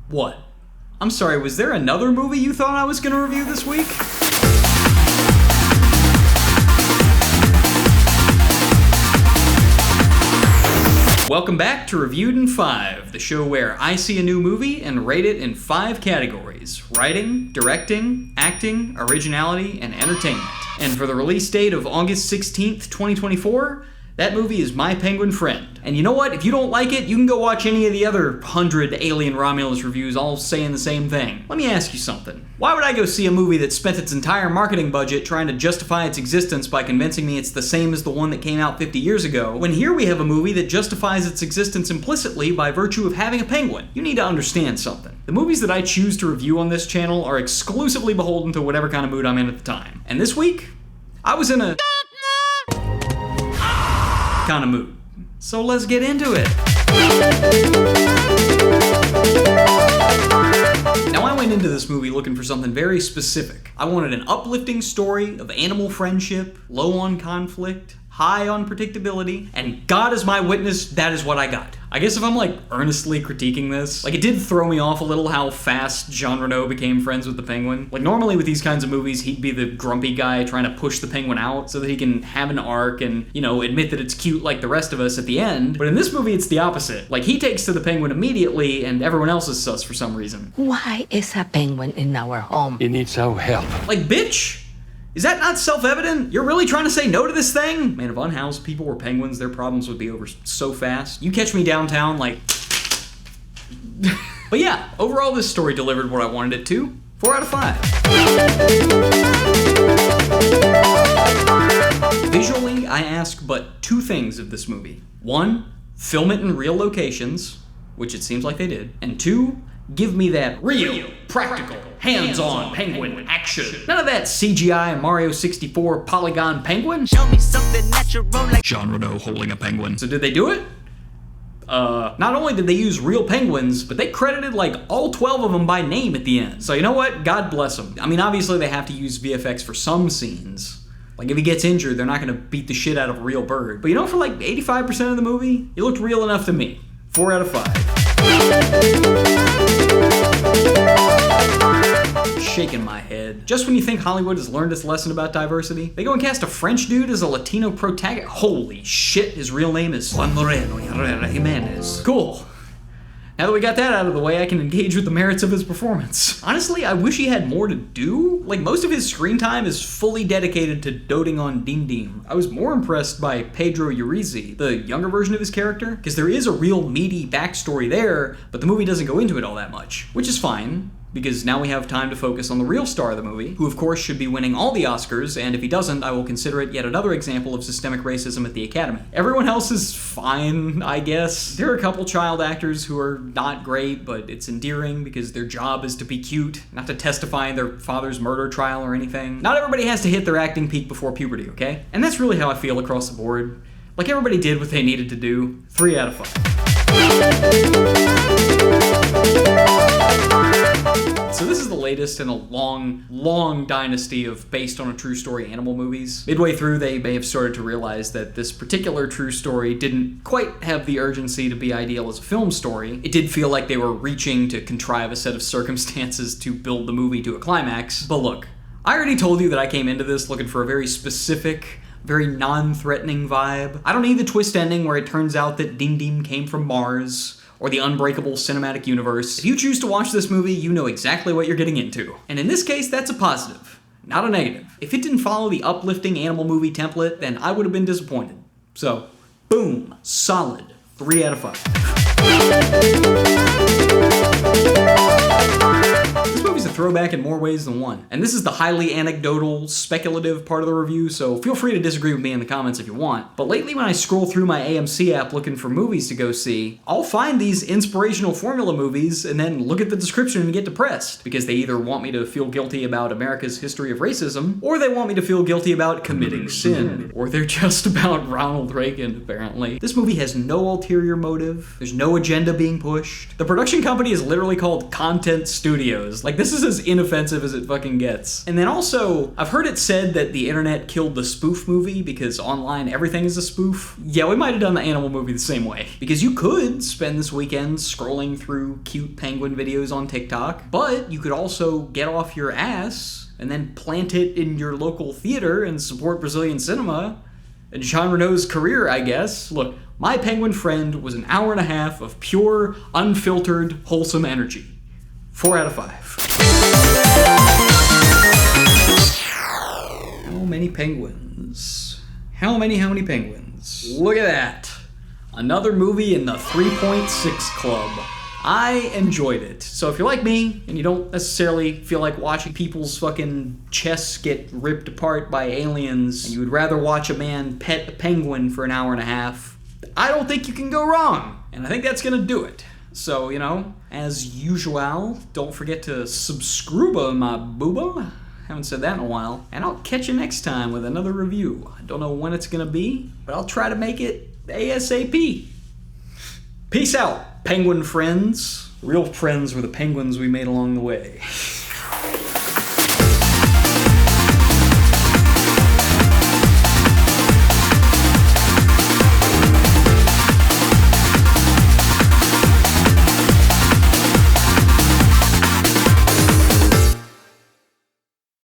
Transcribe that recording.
What? I'm sorry, was there another movie you thought I was gonna review this week? Welcome back to Reviewed in 5, the show where I see a new movie and rate it in 5 categories: writing, directing, acting, originality, and entertainment. And for the release date of August 16th, 2024, that movie is My Penguin Friend. And you know what? If you don't like it, you can go watch any of the other 100 Alien Romulus reviews all saying the same thing. Let me ask you something. Why would I go see a movie that spent its entire marketing budget trying to justify its existence by convincing me it's the same as the one that came out 50 years ago, when here we have a movie that justifies its existence implicitly by virtue of having a penguin? You need to understand something. The movies that I choose to review on this channel are exclusively beholden to whatever kind of mood I'm in at the time. And this week, I was in a kind of mood. So let's get into it. Now, I went into this movie looking for something very specific. I wanted an uplifting story of animal friendship, low on conflict, high on predictability, and God is my witness, that is what I got. I guess if I'm earnestly critiquing this, it did throw me off a little how fast Jean Reno became friends with the penguin. Normally with these kinds of movies, he'd be the grumpy guy trying to push the penguin out so that he can have an arc and, admit that it's cute like the rest of us at the end. But in this movie, it's the opposite. He takes to the penguin immediately and everyone else is sus for some reason. Why is a penguin in our home? He needs our help. Bitch! Is that not self-evident? You're really trying to say no to this thing? Man, if unhoused people were penguins, their problems would be over so fast. You catch me downtown, But yeah, overall this story delivered what I wanted it to. 4 out of 5. Visually, I ask but 2 things of this movie. 1, film it in real locations, which it seems like they did. And 2, give me that real, practical, hands-on penguin action. None of that CGI Mario 64 polygon penguin. Show me something natural like Jean Reno holding a penguin. So did they do it? Not only did they use real penguins, but they credited all 12 of them by name at the end. So you know what? God bless them. I mean, obviously they have to use VFX for some scenes. If he gets injured, they're not gonna beat the shit out of a real bird. But for 85% of the movie, it looked real enough to me. 4 out of 5. Shaking my head. Just when you think Hollywood has learned its lesson about diversity, they go and cast a French dude as a Latino protagonist. Holy shit, his real name is Juan Moreno Herrera Jimenez. Cool. Now that we got that out of the way, I can engage with the merits of his performance. Honestly, I wish he had more to do. Most of his screen time is fully dedicated to doting on Dim Dim. I was more impressed by Pedro Urizi, the younger version of his character, because there is a real meaty backstory there, but the movie doesn't go into it all that much, which is fine, because now we have time to focus on the real star of the movie, who of course should be winning all the Oscars, and if he doesn't, I will consider it yet another example of systemic racism at the Academy. Everyone else is fine, I guess. There are a couple child actors who are not great, but it's endearing because their job is to be cute, not to testify in their father's murder trial or anything. Not everybody has to hit their acting peak before puberty, okay? And that's really how I feel across the board. Everybody did what they needed to do. 3 out of 5. So this is the latest in a long dynasty of based on a true story animal movies. Midway through, they may have started to realize that this particular true story didn't quite have the urgency to be ideal as a film story. It did feel like they were reaching to contrive a set of circumstances to build the movie to a climax. But look, I already told you that I came into this looking for a very specific, very non-threatening vibe. I don't need the twist ending where it turns out that Dim Dim came from Mars, or the unbreakable cinematic universe. If you choose to watch this movie, you know exactly what you're getting into. And in this case, that's a positive, not a negative. If it didn't follow the uplifting animal movie template, then I would have been disappointed. So, boom, solid 3 out of 5. This movie's a throwback in more ways than one. And this is the highly anecdotal, speculative part of the review, so feel free to disagree with me in the comments if you want. But lately when I scroll through my AMC app looking for movies to go see, I'll find these inspirational formula movies and then look at the description and get depressed, because they either want me to feel guilty about America's history of racism, or they want me to feel guilty about committing sin, or they're just about Ronald Reagan, apparently. This movie has no ulterior motive, there's no agenda being pushed. The production company is literally called Content Studios. This is a as inoffensive as it fucking gets. And then also, I've heard it said that the internet killed the spoof movie because online everything is a spoof. Yeah, we might have done the animal movie the same way. Because you could spend this weekend scrolling through cute penguin videos on TikTok, but you could also get off your ass and then plant it in your local theater and support Brazilian cinema and Jean Reno's career, I guess. Look, my penguin friend was an hour and a half of pure, unfiltered, wholesome energy. 4 out of 5. How many penguins? How many penguins? Look at that. Another movie in the 3.6 club. I enjoyed it. So if you're like me, and you don't necessarily feel like watching people's fucking chests get ripped apart by aliens, and you would rather watch a man pet a penguin for an hour and a half, I don't think you can go wrong. And I think that's gonna do it. So, you know, as usual, don't forget to subscribe, my booba. Haven't said that in a while. And I'll catch you next time with another review. I don't know when it's gonna be, but I'll try to make it ASAP. Peace out, penguin friends. Real friends were the penguins we made along the way.